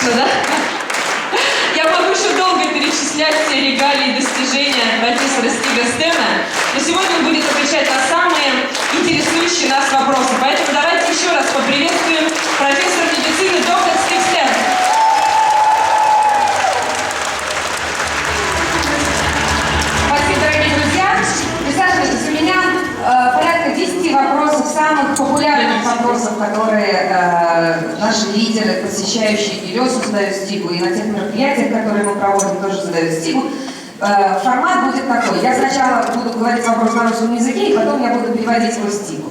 Отлично, да? Я могу еще долго перечислять все регалии и достижения профессора Стига Стена, но сегодня он будет отвечать на самые интересующие нас вопросы. Поэтому давайте еще раз поприветствуем профессора медицины доктор Стиг Стен. Спасибо, дорогие друзья. Присаживайтесь, у меня порядка 10 вопросов, самых популярных вопросов, которые наши лидеры, посещающие Гелиосу, задают Стигу, и на тех мероприятиях, которые мы проводим, тоже задают Стигу. Формат будет такой. Я сначала буду говорить вопрос на русском языке, и потом я буду переводить его Стигу.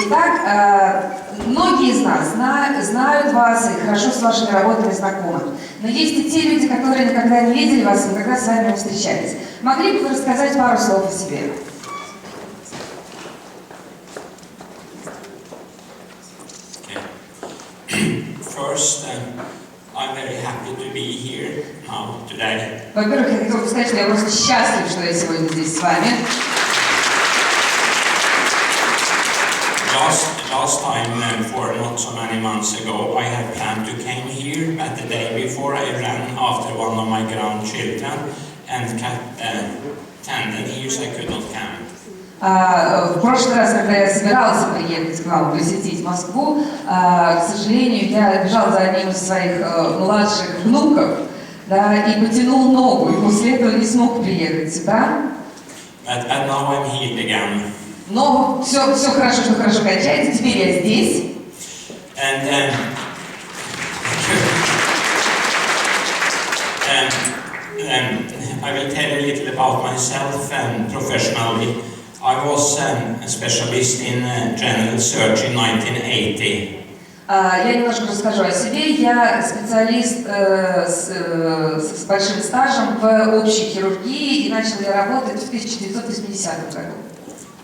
Итак, многие из нас знают вас и хорошо с вашими работами знакомы. Но есть и те люди, которые никогда не видели вас, никогда с вами не встречались. Могли бы вы рассказать пару слов о себе? First, I'm very happy to be here now today. Во-первых, я хотела бы сказать, что я просто счастлив, что я сегодня здесь с вами. Last time, for not so many months ago, I had planned to came here, but the day before I ran after one of my grandchildren and kept 10 years I could not come. В прошлый раз, когда я собирался приехать к вам, посетить Москву, к сожалению, я бежал за одним из своих младших внуков, да, и потянул ногу, и после этого не смог приехать сюда. But now I'm healed again. Но все хорошо, что хорошо кончается, теперь я здесь. And I will tell you a little about myself professionally. I was a specialist in general surgery in 1980. Я немножко расскажу о себе. Я специалист с большим стажем в общей хирургии, и начал я работать в 1980 году.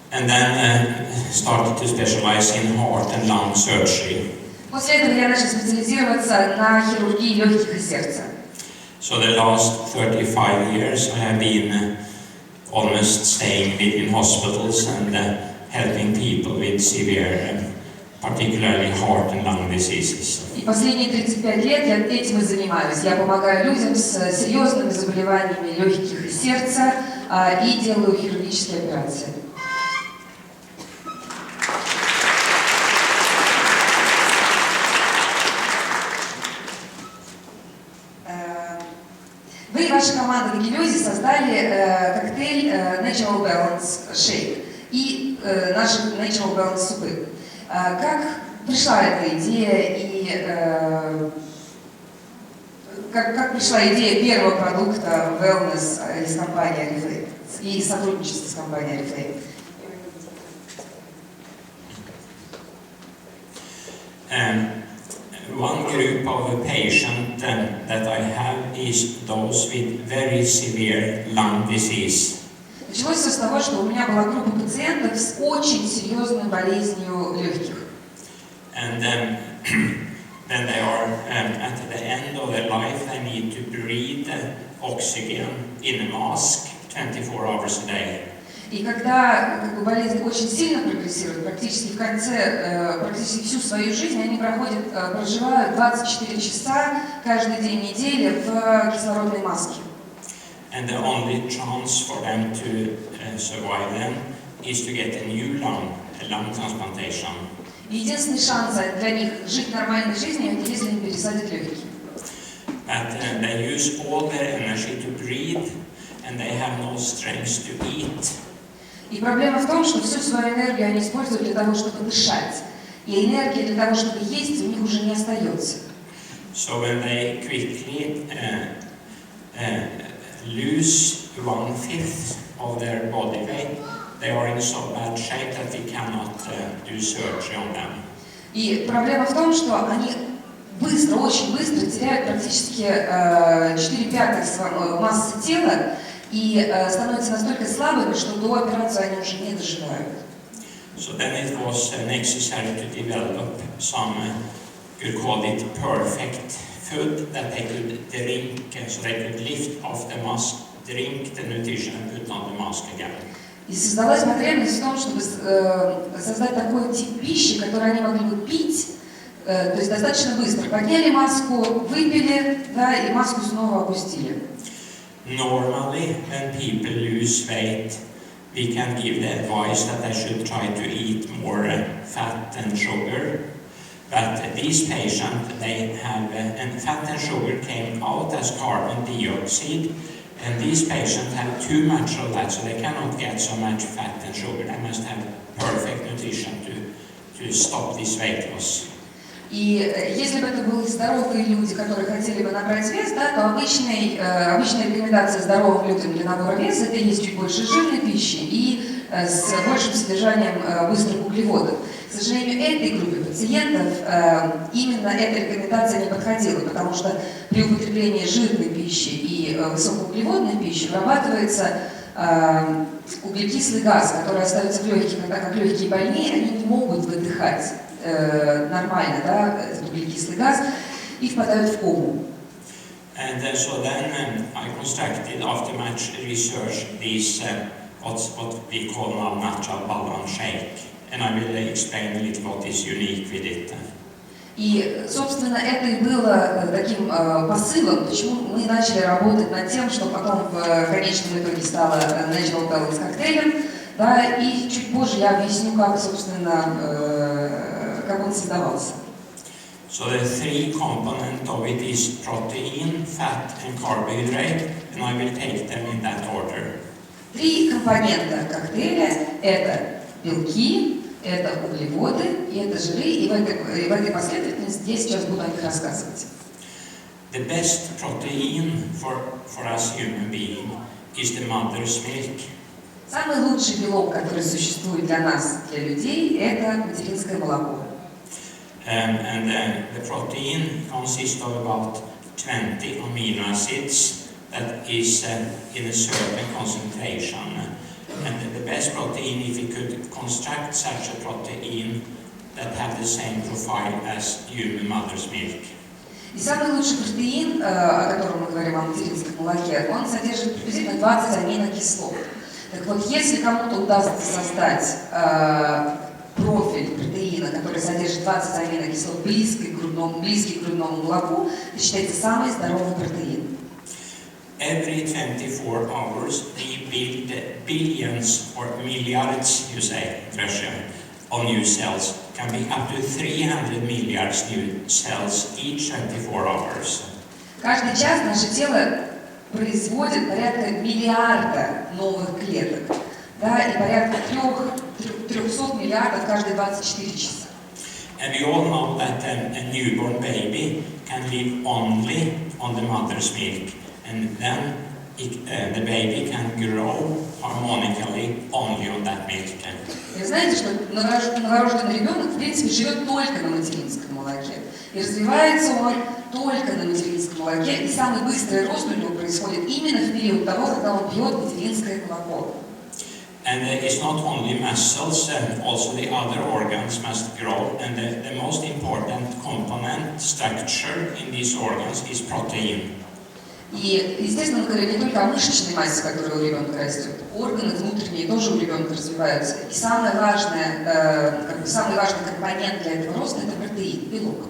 And then started to specialize in heart and lung surgery. После этого я начал специализироваться на хирургии легких и сердца. So the last 35 years I have been almost staying within hospitals and helping people with severe, particularly heart and lung diseases. И последние 35 лет я этим и занимаюсь. Я помогаю людям с серьезными заболеваниями легких и сердца и делаю хирургические операции. Вы и ваша команда в Гелиосе создали коктейль Natural Balance Shake и наши Natural Balance супы. Как пришла эта идея и как пришла идея первого продукта Wellness из компании Oriflame и сотрудничества с компанией Oriflame? One group of patients that I have is those with very severe lung disease. Началось все с того, что у меня была группа пациентов с очень серьезной болезнью легких. And then they are at the end of their life, they need to breathe oxygen in a mask 24 hours a day. И когда болезнь очень сильно прогрессирует, практически в конце, практически всю свою жизнь они проживают 24 часа каждый день недели в кислородной маске. And the only chance for them to survive them is to get a new lung transplantation. Единственный шанс для них жить нормальной жизнью, это если им пересадят легкие. But they use all their energy to breathe, and they have no strength to eat. И проблема в том, что всю свою энергию они используют для того, чтобы дышать. И энергии для того, чтобы есть, у них уже не остается. So when they quickly lose 1/5 of their body weight, they are in so bad shape that we cannot do surgery on them. И проблема в том, что они быстро, очень быстро теряют практически 4/5 массы тела и становятся настолько слабыми, что до операции они уже не доживают. So then it was necessary to develop some, you could call it perfect food that they could drink, so they could lift off the mask, drink the nutrition and put on the mask again. И создалась потребность в том, чтобы создать такой тип пищи, который они могли бы пить, То есть достаточно быстро подняли маску, выпили, да, и маску снова опустили. Normally, when people lose weight, we can give the advice that they should try to eat more fat and sugar. But these patients, they have, and fat and sugar came out as carbon dioxide, and these patients have too much of that, so they cannot get so much fat and sugar. They must have perfect nutrition to stop this weight loss. И если бы это были здоровые люди, которые хотели бы набрать вес, да, то обычная рекомендация здоровым людям для набора веса – это есть чуть больше жирной пищи и с большим содержанием быстрых углеводов. К сожалению, этой группе пациентов именно эта рекомендация не подходила, потому что при употреблении жирной пищи и высокоуглеводной пищи вырабатывается углекислый газ, который остается в легких, а так как легкие больные, они не могут выдыхать нормально, да, этот углекислый газ, и впадают в кому. And so then I constructed, after much research, this what we call now natural balance shake, and I will explain a little what is unique with it. И, собственно, это и было таким посылом, почему мы начали работать над тем, что потом в конечном итоге стало Natural Balance коктейлем, да, и чуть позже я объясню, как, собственно, как он создавался. So the three components of it is protein, fat and carbohydrate, and I will take them in that order. Три компонента коктейля – это белки, это углеводы и это жиры, и в этой последовательности я сейчас буду о них рассказывать. The best protein for us human beings is the mother's milk. Самый лучший белок, который существует для нас, для людей, это материнское молоко. And the protein consists of about 20 amino acids that is in a certain concentration. And the best protein, if we could construct such a protein that have the same profile as human mother's milk. И самый лучший протеин, о котором мы говорим о материнском молоке, он содержит приблизительно 20 аминокислот. Так вот, если кому-то удастся создать профиль протеина, который содержит 20 аминокислот, близкий к грудному молоку, это считается самый здоровый протеин. Every 24 hours we build billions or milliards, you say, in Russia, of new cells. Can be up to 300 milliards new cells each 24 hours. Каждый час наше тело производит порядка миллиарда новых клеток, да, и порядка 300 миллиардов каждые 24 часа. And we all know that a newborn baby can live only on the mother's milk, and then the baby can grow harmonically only on that milk. И знаете, что новорожденный ребенок, в принципе, живет только на материнском молоке. И развивается он только на материнском молоке, и самый быстрый рост у него происходит именно в период того, когда он пьет материнское молоко. And it's not only muscles, also the other organs must grow, and the most important component structure in these organs is protein. И, естественно, мы говорим не только о мышечной массе, которая у ребенка растет, органы внутренние тоже у ребенка развиваются. И самый важный компонент для этого роста – это протеин, белок.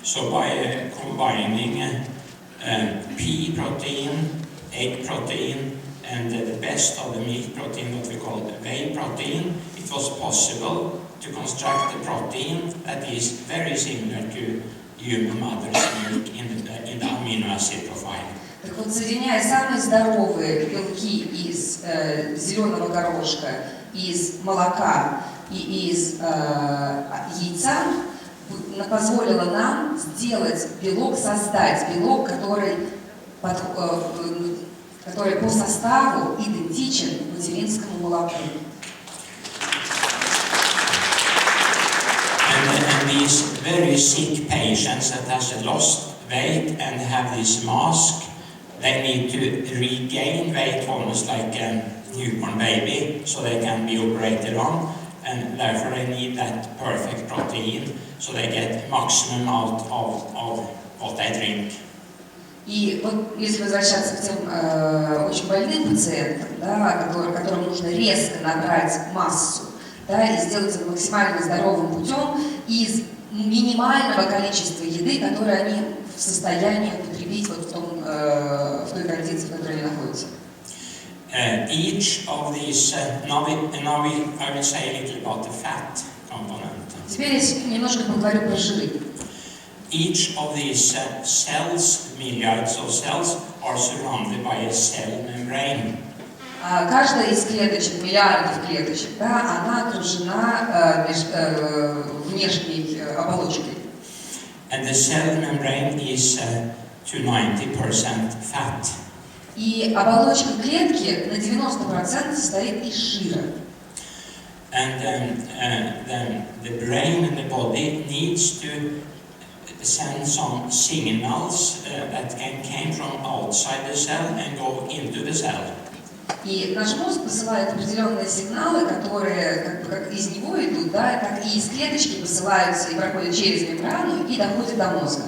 So by combining pea protein, egg protein, and the best of the milk protein, what we call whey protein, it was possible to construct a protein that is very similar to human mother's milk in the amino acid profile. Так вот, соединяя самые здоровые белки из зеленого горошка, из молока и из яйца, позволило нам сделать белок, создать белок, который по составу идентичен материнскому молоку. And these very sick patients that has lost weight and have this mask, they need to regain weight almost like a newborn baby, so they can be operated on, and therefore they need that perfect protein, so they get maximum out of what they drink. И вот если возвращаться к тем очень больным пациентам, да, которым нужно резко набрать массу, да, и сделать это максимально здоровым путем из минимального количества еды, которое они в состоянии употребить вот в той кондиции, в которой они находятся. Each of these, now I will say a little about the fat component. Теперь я немножко поговорю про жиры. Each of these cells, milliards of cells, are surrounded by a cell membrane. Каждая из клеточек, миллиардов клеточек, да, она окружена внешней оболочкой. And the cell membrane is to 90% fat. И оболочка клетки на 90% состоит из жира. And the brain and the body needs to send some signals that came from outside the cell and go into the cell. И наш мозг посылает определенные сигналы, которые как из него идут, да, так и из клеточки посылаются и проходят через мембрану и доходят до мозга.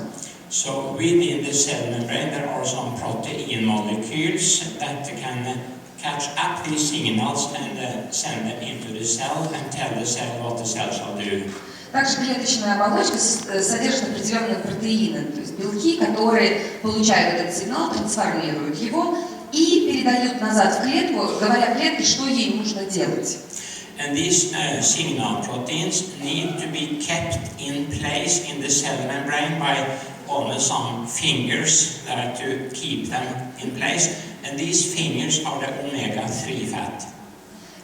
So within the cell membrane there are some protein molecules that can catch up these signals and send them into the cell and tell the cell what the cell shall do. Также клеточная оболочка содержит определенные протеины, то есть белки, которые получают этот сигнал, трансформируют его и передают назад в клетку, говоря клетке, что ей нужно делать. And these signal proteins need to be kept in place in the cell membrane by almost some fingers to keep them in place. And these fingers are the omega-3 fat.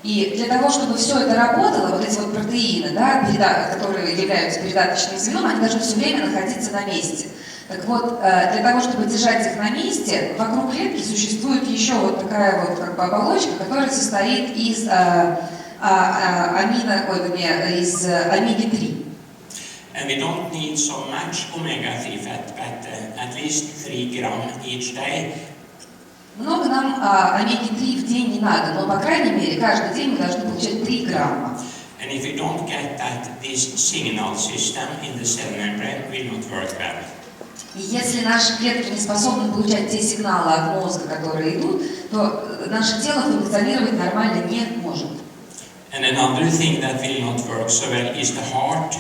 И для того, чтобы все это работало, вот эти вот протеины, да, которые являются передаточным звеном, они должны все время находиться на месте. Так вот, для того, чтобы держать их на месте, вокруг клетки существует еще вот такая вот как бы оболочка, которая состоит из омеги-3. And we don't need so much omega-3 fat, but at least 3 grams each day. Много нам омеги-3 в день не надо, но, по крайней мере, каждый день мы должны получать 3 грамма. And if we don't get that, this signal system in the cell membrane will not work well. И если наши клетки не способны получать те сигналы от мозга, которые идут, то наше тело функционировать нормально не может. And another thing that will not work so well is the heart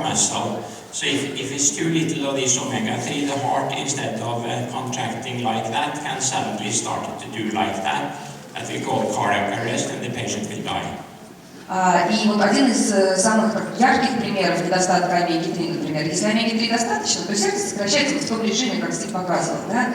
muscle. So if it's too little of this omega-3, the heart, instead of contracting like that, can suddenly start to do like that. That we call cardiac arrest, and the patient will die. И вот один из самых ярких примеров недостатка омеги-3, например, если омеги-3 достаточно, то сердце сокращается в том режиме, как Стив показывал, да?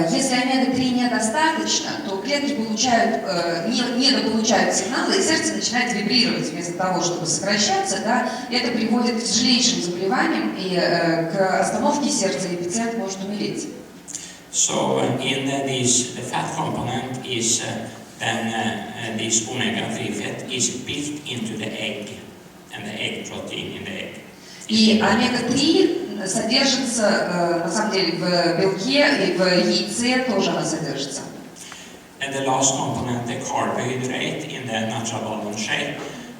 Если омега-3 недостаточно, то клетки недополучают сигналы, и сердце начинает вибрировать вместо того, чтобы сокращаться, да? И это приводит к тяжелейшим заболеваниям и к остановке сердца, и пациент может умереть. So the fat component is then this omega-3 fat is built into the egg, and the egg protein in the egg. И омега-3 содержится, на самом деле, в белке и в яйце тоже она содержится. And the last component, the carbohydrate in the natural balance shake,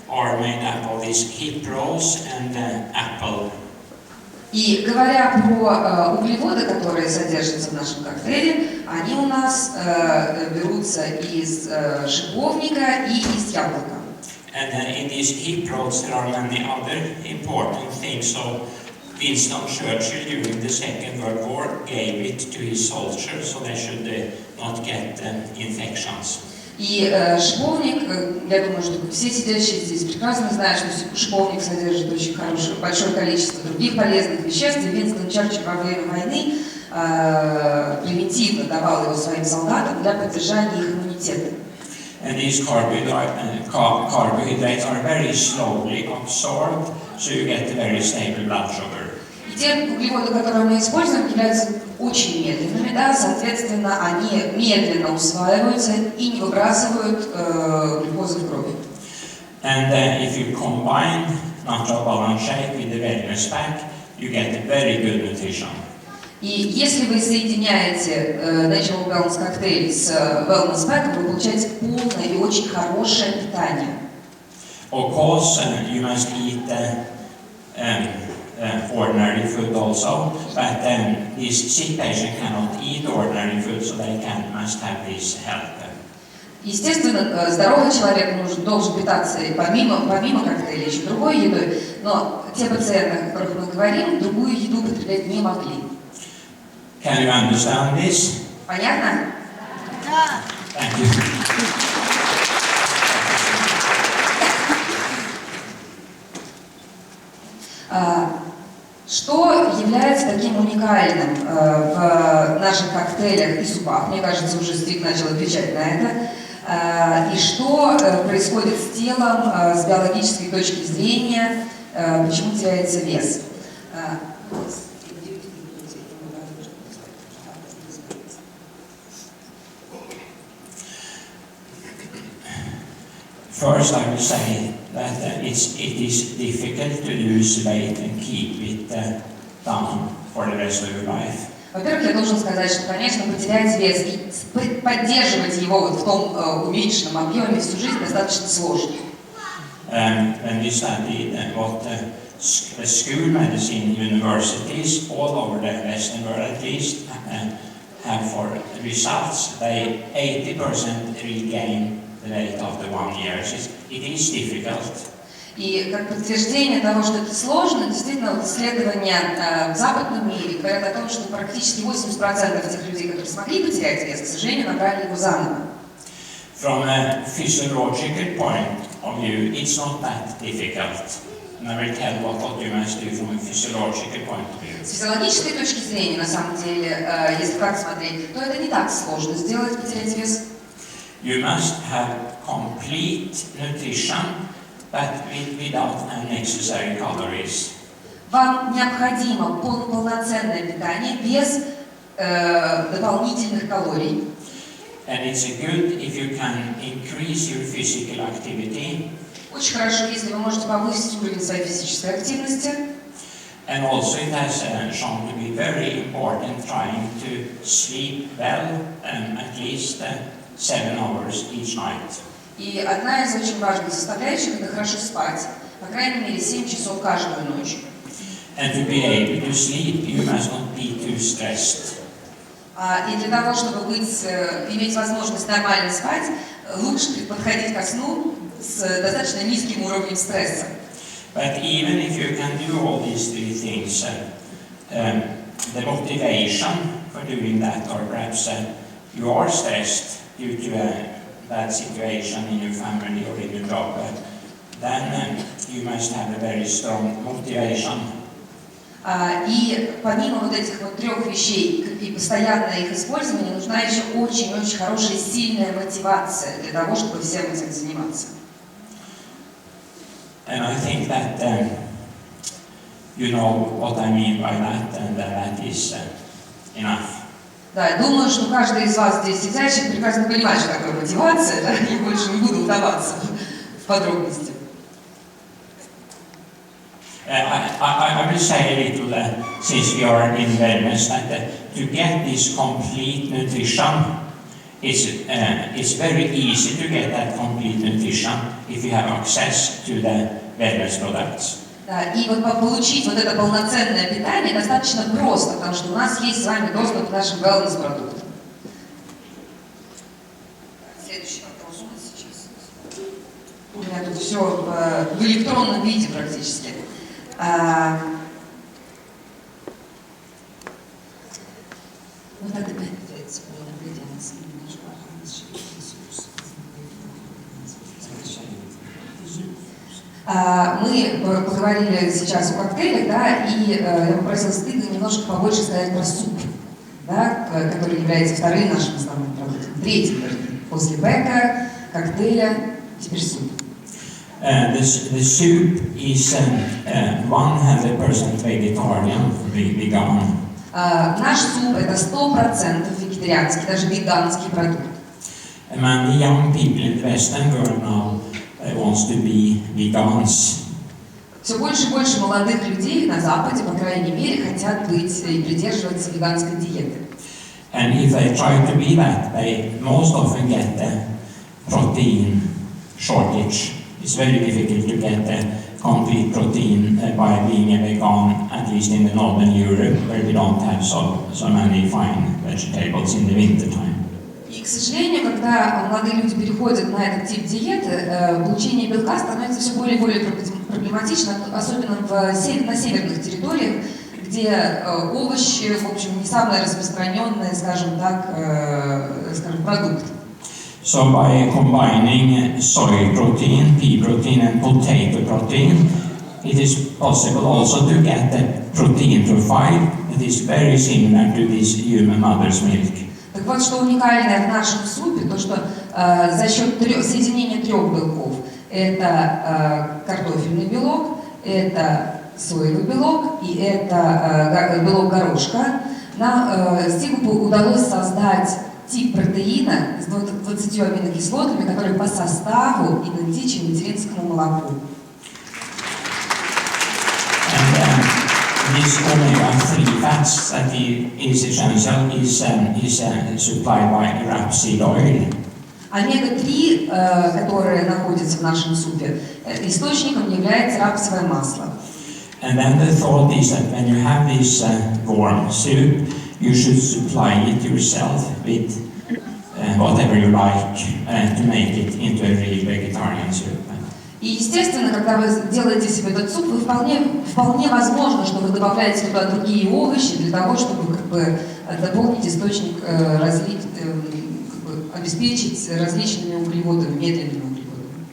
are made up of these hip rolls and apple. И говоря про углеводы, которые содержатся в нашем коктейле, они у нас берутся из шиповника и из яблока. And in these hip rolls there are many other important things. So Winston Churchill during the Second World War gave it to his soldiers so they should not get infections. И шиповник, я думаю, что все сидящие здесь прекрасно знают, что шиповник содержит очень большое количество других полезных веществ. И Винстон Черчилль во время войны превентивно давал его своим солдатам для поддержания их иммунитета. And these carbohydrates are very slowly absorbed, so you get a very stable blood sugar. И те углеводы, которые мы используем, являются очень медленными, да, соответственно, они медленно усваиваются и не выбрасывают глюкозу в кровь. And if you combine natural balance shake with the wellness pack, you get very good nutrition. И если вы соединяете Natural Balance коктейль с Wellness Pack, вы получаете полное и очень хорошее питание. Of course, you must eat ordinary food also, but this sick patient cannot eat ordinary food, so they must have this help. Естественно, здоровый человек должен питаться помимо коктейля еще другой едой, но те пациенты, о которых мы говорим, другую еду употреблять не могли. Can you understand this? Понятно? Thank you. Что является таким уникальным в наших коктейлях и супах? Мне кажется, уже Стив начал отвечать на это. И что происходит с телом с биологической точки зрения, почему теряется вес? First, I will say that it is difficult to lose weight and keep it down for the rest of your life. Во-первых, я должен сказать, что, конечно, потерять вес и поддерживать его вот в том уменьшенном объеме всю жизнь достаточно сложно. When we studied what the school medicine universities all over the Western world at least have for results, they 80% regain the weight after 1 year. It is difficult. И как подтверждение того, что это сложно, действительно, вот исследования в западном мире говорят о том, что практически 80% тех людей, которые смогли потерять вес, к сожалению, набрали его заново. From a physiological point of view, it's not that difficult. And I will tell what you must do from a physiological point of view. С физиологической точки зрения, на самом деле, если так смотреть, то это не так сложно сделать, потерять вес. You must have complete nutrition, but without unnecessary calories. Вам необходимо полноценное питание без дополнительных калорий. And it's good if you can increase your physical activity. Очень хорошо, если вы можете повысить уровень своей физической активности. And also it has shown to be very important trying to sleep well, at least 7 hours each night. И одна из очень важных составляющих – это хорошо спать, по крайней мере 7 часов каждую ночь. And to be able to sleep, you must not be too stressed. И для того, чтобы иметь возможность нормально спать, лучше подходить ко сну с достаточно низким уровнем стресса. But even if you can do all these three things, the motivation for doing that, or perhaps you are stressed due to a bad situation in your family or in your job, then you must have a very strong motivation. И помимо вот этих вот 3 вещей и постоянное их использование, нужна еще очень-очень хорошая, сильная мотивация для того, чтобы всем этим заниматься. And I think that you know what I mean by that, and that is enough. Да, я думаю, что каждый из вас здесь сидящих прекрасно понимает, что такое мотивация, да, и больше не буду вдаваться в подробности. I will say a little, since we are in wellness, that to get this complete nutrition, it's very easy to get that complete nutrition if you have access to the wellness products. Да, и вот получить вот это полноценное питание достаточно просто, потому что у нас есть с вами доступ к нашим wellness-продуктам. Следующий вопрос у нас сейчас. У меня тут все в электронном виде практически. Вот так опять. Мы поговорили сейчас о коктейлях, да, и я попросила Стыга немножко побольше сказать про суп, да, который является вторым нашим основным продуктом, третьим, после бека, коктейля, теперь суп. The soup is 100% vegetarian, vegan. Наш суп это 100% вегетарианский, даже веганский продукт. Many young people in the Western world now wants to be vegans. Все больше и больше молодых людей на Западе, по крайней мере, хотят быть и придерживаться веганской диеты. And if they try to be that, they most often get the protein shortage. It's very difficult to get the complete protein by being a vegan, at least in the northern Europe, where we don't have so many fine vegetables in the winter time. И, к сожалению, сожалению, когда молодые люди переходят на этот тип диеты, получение белка становится все более и более проблематично, особенно на северных территориях, где овощи, в общем, не самый распространенный, скажем так, продукт. So by combining soy protein, pea protein and potato protein, it is possible also to get a protein profile that is very similar to this human mother's milk. Так вот, что уникальное в нашем супе, то что за счет соединения трех белков, это картофельный белок, это соевый белок и это белок горошка, Стигупу удалось создать тип протеина с 20 аминокислотами, которые по составу идентичны материнскому молоку. This omega-3 fats that is essential is supplied by rapeseed oil. Омега-3, которые находятся в нашем супе, источником является рапсовое масло. And then the thought is that when you have this warm soup, you should supply it yourself with whatever you like to make it into a real vegetarian soup. И, естественно, когда вы делаете себе этот суп, вы вполне возможно, что вы добавляете туда другие овощи для того, чтобы дополнить источник, обеспечить различными углеводами, медленными углеводами.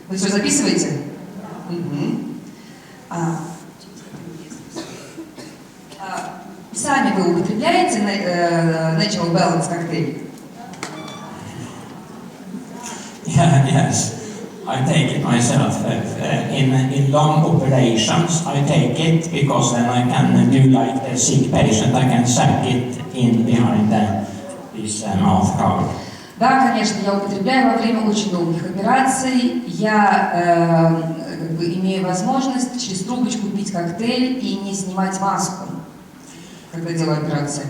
Вы все записываете? Сами вы употребляете Natural Balance коктейль? Yeah, yes, I take it myself. In long operations, I take it because then I can do like a sick patient. I can suck it in behind this mouth cover. Да, конечно, я употребляю во время очень долгих операций. Я имею возможность через трубочку пить коктейль и не снимать маску, когда делаю операции.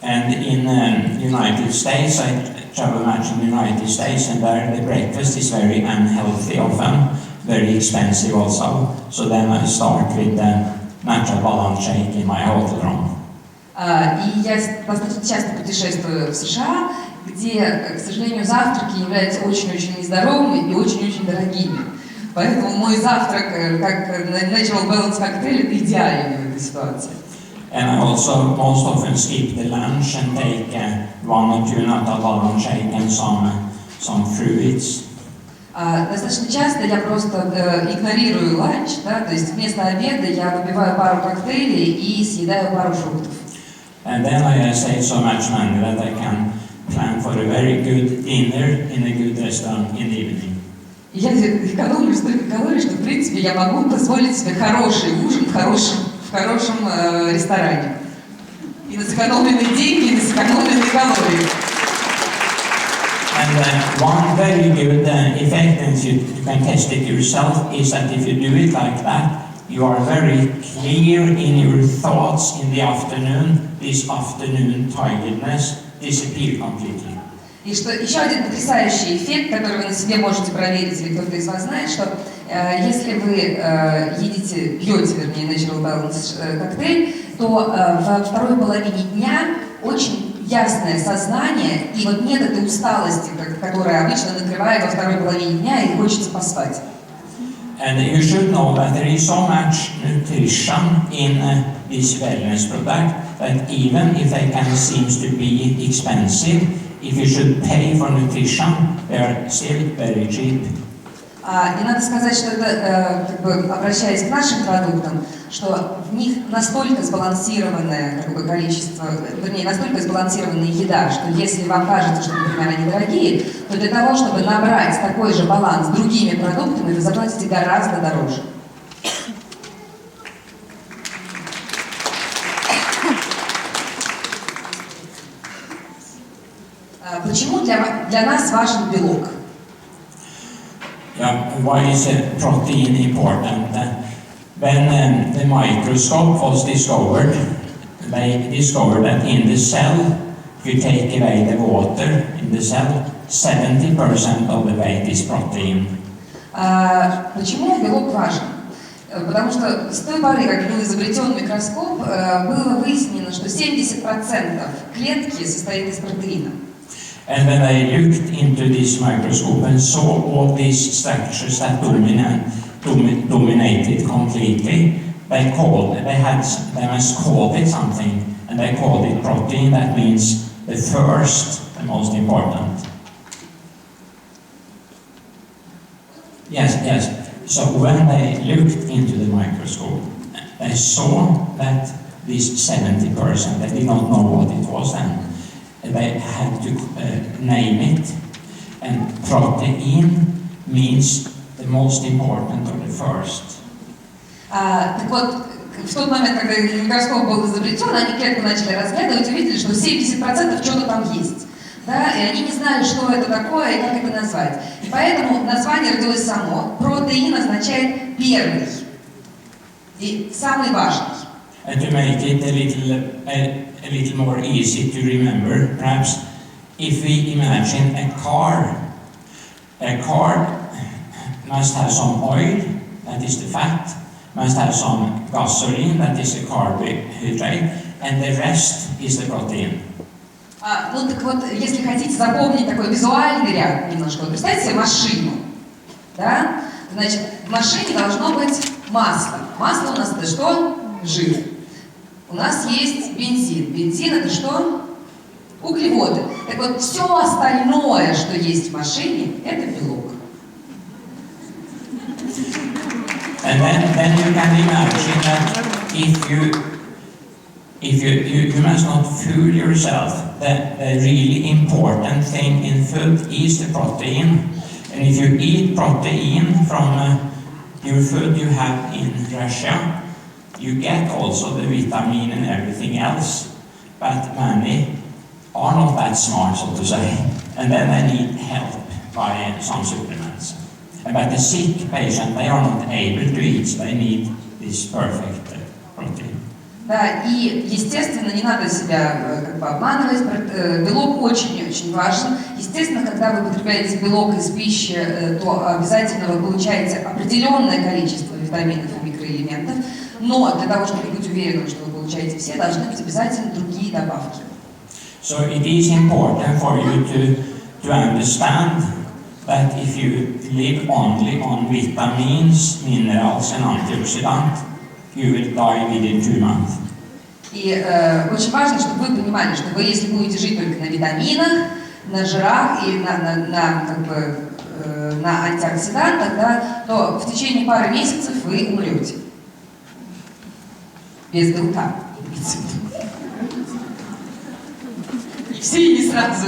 And in United States, I travel much in the United States, and there the breakfast is very unhealthy often, very expensive also. So then I start with the natural balance shake in my hotel room. И я достаточно часто путешествую в США, где, к сожалению, завтраки являются очень-очень нездоровыми и очень-очень дорогими. Поэтому мой завтрак, как Natural Balance коктейль, это идеальный в этой ситуации. And I also most often skip the lunch and take 1 or 2 natural balance shake and some fruits. Достаточно часто я просто игнорирую ланч, да, то есть вместо обеда я выпиваю пару коктейлей и съедаю пару фруктов. And then I save so much money that I can plan for a very good dinner in a good restaurant in the evening. Я экономлю столько калорий, что в принципе я могу позволить себе хороший ужин в хорошем ресторане. И на сэкономленные деньги, и на сэкономленные калории. And one very good effect, and you can test it yourself, is that if you do it like that, you are very clear in your thoughts in the afternoon. This afternoon tiredness disappears completely. И что еще один потрясающий эффект, который вы на себе можете проверить, или кто-то из вас знает, что если вы пьете, вернее, Natural Balance коктейль, то во второй половине дня очень ясное сознание, и вот нет этой усталости, которая обычно накрывает во второй половине дня, и хочется поспать. And you should know that there is so much nutrition in this wellness product that even if they can seem to be expensive, if you should pay for nutrition, they are still very cheap. И надо сказать, что это, обращаясь к нашим продуктам, что в них настолько сбалансированное количество, вернее, настолько сбалансированная еда, что если вам кажется, что, например, они дорогие, то для того, чтобы набрать такой же баланс с другими продуктами, вы заплатите гораздо дороже. Почему для нас важен белок? Yeah, why is protein important? When the microscope was discovered, they discovered that in the cell, if you take away the water in the cell, 70% of the weight is protein. Почему белок важен? Потому что с той поры, как был изобретен микроскоп, было выяснено, что 70% клетки состоит из протеина. And when they looked into this microscope and saw all these structures that dominated completely, they must call it something, and they called it protein. That means the first, the most important. Yes. So when they looked into the microscope, they saw that this 70%, they did not know what it was then. They had to name it, and protein means the most important or the first. Так вот, в тот момент, когда микроскоп был изобретен, они клетку начали разглядывать и увидели, что 70% чего-то там есть. Да? И они не знали, что это такое и как это назвать. И поэтому название родилось само. Протеин означает первый и самый важный. And to make it a little more easy to remember, perhaps if we imagine a car must have some oil, that is the fat, must have some gasoline, that is the carbohydrate, and the rest is the protein. Ну так вот, если хотите запомнить такой визуальный ряд немножко, вот представьте себе машину, да? Значит, в машине должно быть масло. Масло у нас это что? Жир. У нас есть бензин. Бензин это что? Углеводы. Так вот, все остальное, что есть в машине, это белок. And then you can imagine that if you must not fool yourself, that the really important thing in food is the protein. And if you eat protein from your food you have in Russia, you get also the vitamin and everything else. But many are not that smart, so to say. And then they need help by some supplements. But the sick patient, they are not able to eat, so they need this perfect protein. Да, и, естественно, не надо себя как бы обманывать, белок очень-очень важен. Естественно, когда вы потребляете белок из пищи, то обязательно вы получаете определенное количество витаминов и микроэлементов, но для того, чтобы быть уверенным, что вы получаете все, должны быть обязательно другие добавки. So it is important for you to understand that if you live only on vitamins, minerals and antioxidants, you will die within 2 months. И очень важно, чтобы вы понимали, что вы, если будете жить только на витаминах, на жирах и на антиоксидантах, да, то в течение пары месяцев вы умрете. Без белка. И все, и не сразу.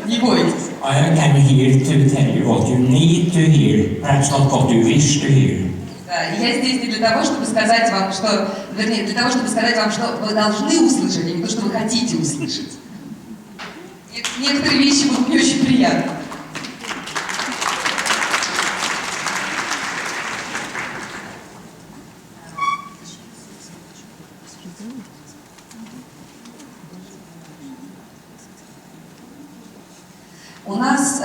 Не бойтесь. I came here to tell you what you need to hear, perhaps not what you wish to hear. Я здесь не для того, чтобы сказать вам, что, вернее, для того, чтобы сказать вам, что вы должны услышать, а не то, что вы хотите услышать. Некоторые вещи будут не очень приятны. У нас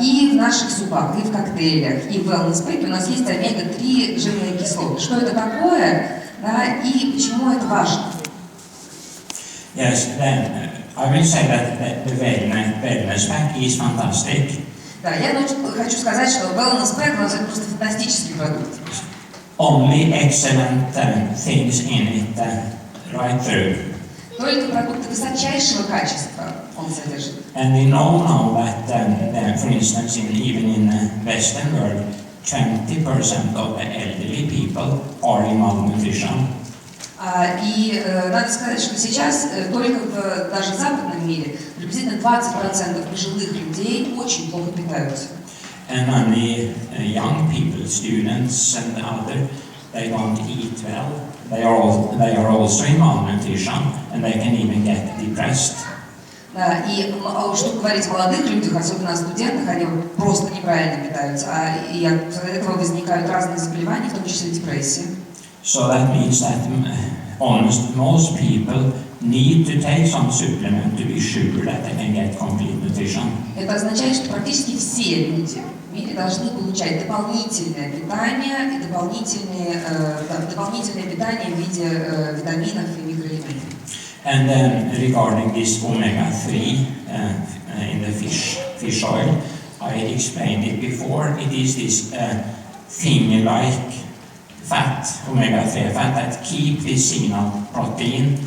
и в наших супах, и в коктейлях, и в wellness-пэке у нас есть омега-3 жирные кислоты. Что это такое, да, и почему это важно? Yes, then I will say that the wellness pack is fantastic. Да, я хочу сказать, что wellness-пэк у нас это просто фантастический продукт. Only excellent things in it right through. Только продукты высочайшего качества он содержит. And we know now that, for instance, even in the Western world, 20% of the elderly people are in malnutrition. И надо сказать, что сейчас только даже в западном мире приблизительно 20% пожилых людей очень плохо питаются. And many young people, students and other, they don't eat well. They are also in malnutrition, and they can even get depressed. Да, и что говорить о молодых людях, особенно о студентах, они просто неправильно питаются, и от этого возникают разные заболевания, в том числе депрессия. So that means that almost most people need to take some supplement to be sure that they can get complete nutrition. Это означает, что практически все люди мире должны получать дополнительное питание и дополнительное питание в виде витаминов и микроэлементов. And then regarding this omega-3 in the fish oil, I explained it before. It is this thing-like fat, omega-3 fat, that keep this signal protein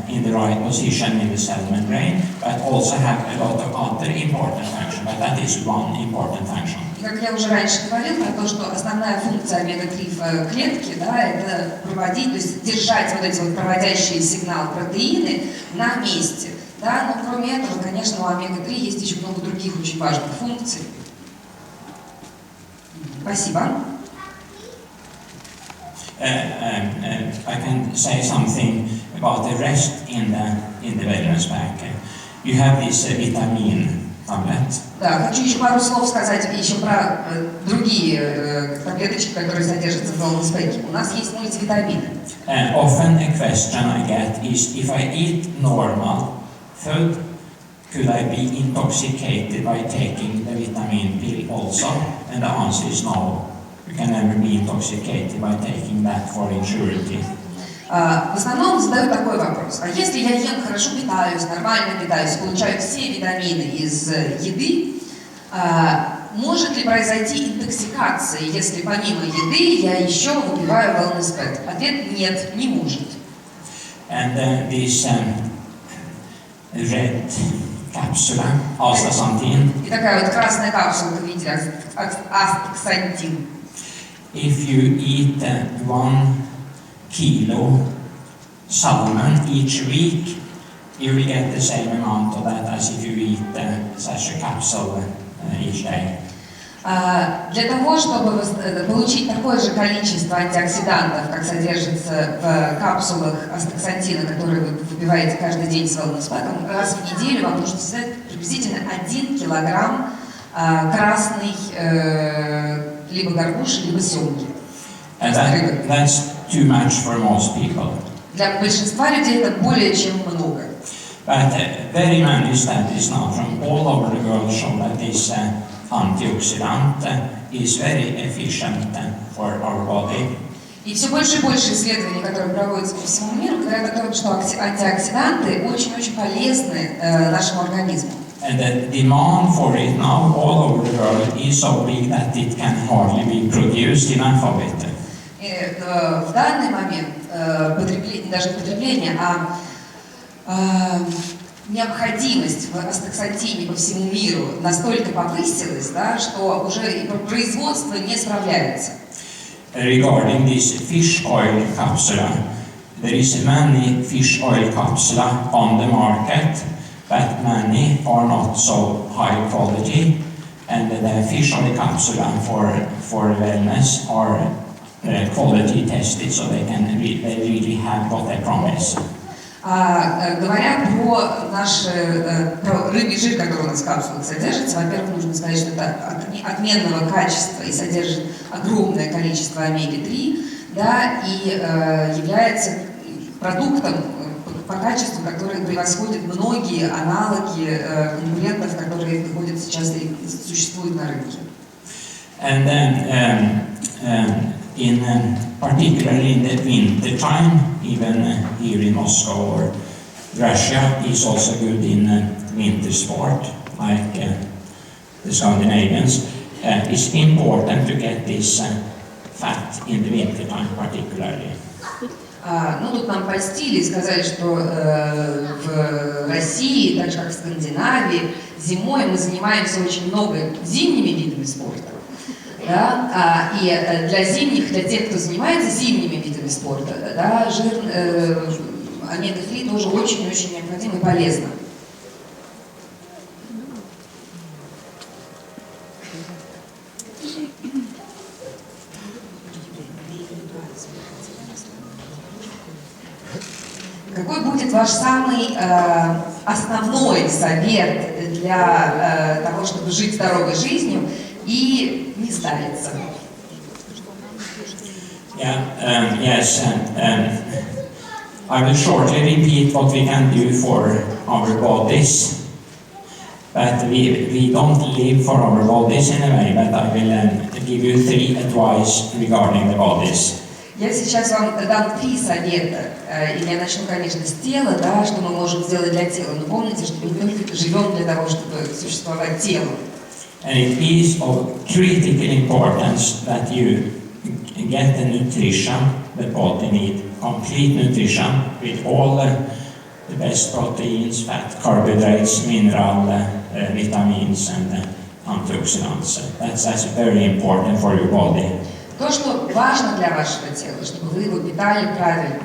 in the right position in the cell membrane, but also have a lot of other important functions. But that is one important function. И как я уже раньше говорил про то, что основная функция омега-3 в клетке, да, это проводить, то есть держать вот эти вот проводящие сигнал протеины на месте. Да, но кроме этого, конечно, у омега-3 есть еще много других очень важных функций. Спасибо. I can say something about the rest in the wellness pack. You have this vitamin tablet. Да, хочу еще пару слов сказать еще про другие таблеточки, которые содержатся в wellness pack. У нас есть мультивитамины. Often a question I get is, if I eat normal food, could I be intoxicated by taking the vitamin pill also? And the answer is no. You can never be intoxicated by taking that for surety. В основном задают такой вопрос. А если я ем, хорошо питаюсь, нормально питаюсь, получаю все витамины из еды, может ли произойти интоксикация, если помимо еды я еще выпиваю wellness pack? Ответ – нет, не может. And this red capsule, astaxanthin. И такая вот красная капсула в виде астаксантин. If you eat 1 kilo salmon each week, you will get the same amount of that as if you eat such a capsule each day. Для того, чтобы получить такое же количество антиоксидантов, как содержится в капсулах астаксантина, которые вы выпиваете каждый день с wellness pack, раз в неделю вам нужно съедать приблизительно 1 килограмм красной либо горбуши, либо семги. That's too much for most people. Для большинства людей это более чем много. But very many studies now from all over the world show that this antioxidant is very efficient for our body. И все больше и больше исследований, которые проводятся по всему миру, говорят о том, что антиоксиданты очень-очень полезны нашему организму. And the demand for it now all over the world is so big that it can hardly be produced enough of it. И в данный момент даже потребление, необходимость в астаксантине по всему миру настолько повысилась, да, что уже и производство не справляется. Regarding this fish oil capsule, there is many fish oil capsule on the market, but many are not so high quality, and the fish oil capsule for wellness are quality tested, so they really have what they promise. Говоря про рыбий жир, который у нас в капсулах содержится, во-первых, нужно сказать, что это отменного качества и содержит огромное количество омеги-3, да, и является продуктом по качеству, который превосходит многие аналоги конкурентов, которые выходят сейчас и существуют на рынке. And then particularly in the winter time, even here in Moscow or Russia is also good in winter sport, like the Scandinavians. It's important to get this fat in the winter time particularly. Ну, тут нам польстили и сказали, что в России, так же как в Скандинавии, зимой мы занимаемся очень много зимними видами спорта. Да? И для тех, кто занимается зимними видами спорта, да, жир омега-3 тоже очень-очень необходимо и полезно. Какой будет ваш самый основной совет для того, чтобы жить здоровой жизнью и не стариться? Yes, I will shortly repeat what we can do for our bodies. But we don't live for our bodies in a way, but I will give you 3 advice regarding the bodies. Я сейчас вам дам 3 совета. И я начну, конечно, с тела, да, что мы можем сделать для тела. Но помните, что мы не только живем для того, чтобы существовать телом. And it is of critical importance that you get the nutrition the body needs, complete nutrition with all the best proteins, fat, carbohydrates, mineral, vitamins and antioxidants. That's very important for your body. То, что важно для вашего тела, чтобы вы его питали правильно,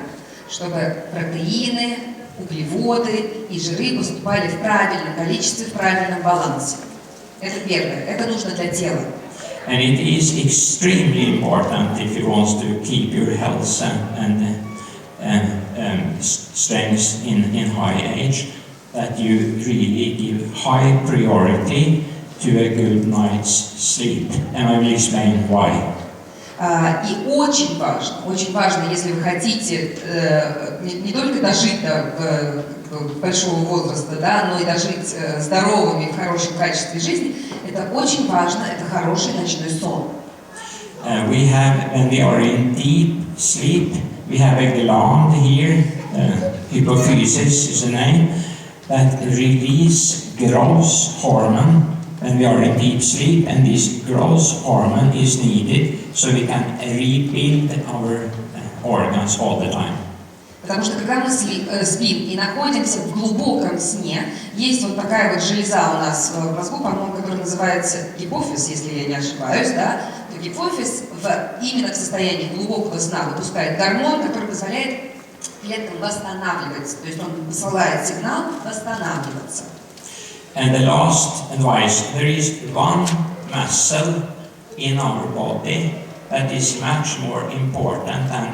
чтобы протеины, углеводы и жиры поступали в правильном количестве, в правильном балансе. Это первое. Это нужно для тела. And it is extremely important if you want to keep your health and strength in high age, that you really give high priority to a good night's sleep. And I will explain why. И очень важно, если вы хотите не только дожить до большого возраста, да, но и дожить здоровыми, в хорошем качестве жизни, это очень важно, это хороший ночной сон. When we are in deep sleep, we have a gland here, hypophysis is the name, that release growth hormone when we are in deep sleep, and this growth hormone is needed so we can rebuild our organs all the time. Потому что когда мы спим и находимся в глубоком сне, есть вот такая вот железа у нас в мозгу, по-моему, которая называется гипофиз, если я не ошибаюсь, да, то гипофиз именно в состоянии глубокого сна выпускает гормон, который позволяет клеткам восстанавливаться, то есть он посылает сигнал восстанавливаться. And the last advice, there is one muscle in our body that is much more important than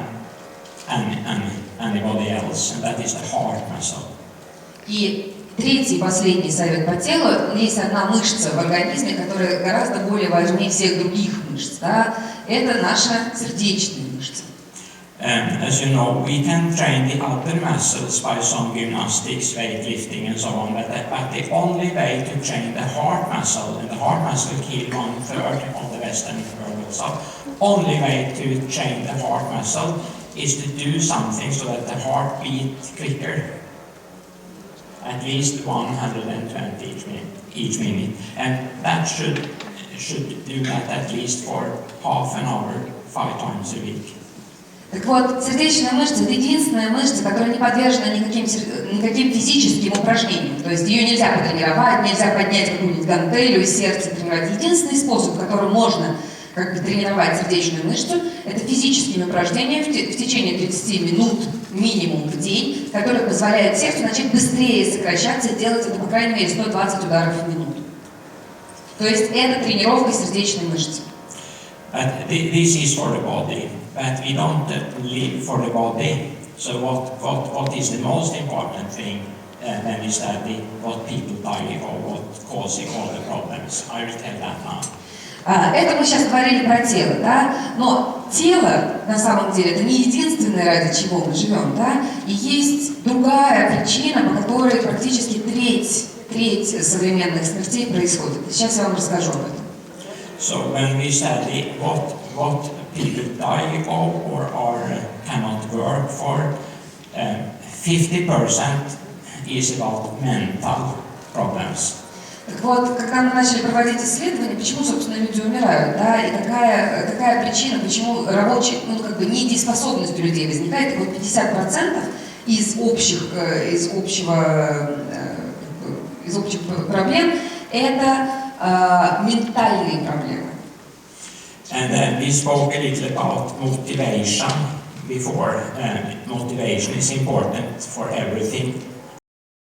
anybody else, and that is the heart muscle. И третий, последний совет по телу. Есть одна мышца в организме, которая гораздо более важнее всех других мышц. Да? Это наша сердечная мышца. As you know, we can train the other muscles by some gymnastics, weightlifting and so on, but the only way to train the heart muscle, and the heart muscle kill 1/3 of the Western world, so only way to train the heart muscle is to do something so that the heart beats quicker, at least 120 each minute, and that should do that at least for half an hour, 5 times a week. Так вот, сердечная мышца – это единственная мышца, которая не подвержена никаким физическим упражнениям. То есть ее нельзя потренировать, нельзя поднять какую-нибудь гантелью из сердца и тренировать. Единственный способ, которым можно тренировать сердечную мышцу, это физическими упражнениями в течение 30 минут минимум в день, которые позволяют сердцу начать быстрее сокращаться и делать это, по крайней мере, 120 ударов в минуту. То есть это тренировка сердечной мышцы. This is for the body, but we don't live for the body. So what is the most important thing when we study what people die or what causing all the problems? I will tell that now. Это мы сейчас говорили про тело, да? Но тело, на самом деле, это не единственное, ради чего мы живем, да? И есть другая причина, по которой практически треть современных смертей происходит. Сейчас я вам расскажу об этом. So when we study what people die of or cannot work for, 50% is about mental problems. Так вот, когда мы начали проводить исследования, почему, собственно, люди умирают, да, и какая причина, почему рабочая, недееспособность у людей возникает, и вот 50% из общих проблем это ментальные проблемы. And we spoke a little about motivation before. Motivation is important for everything.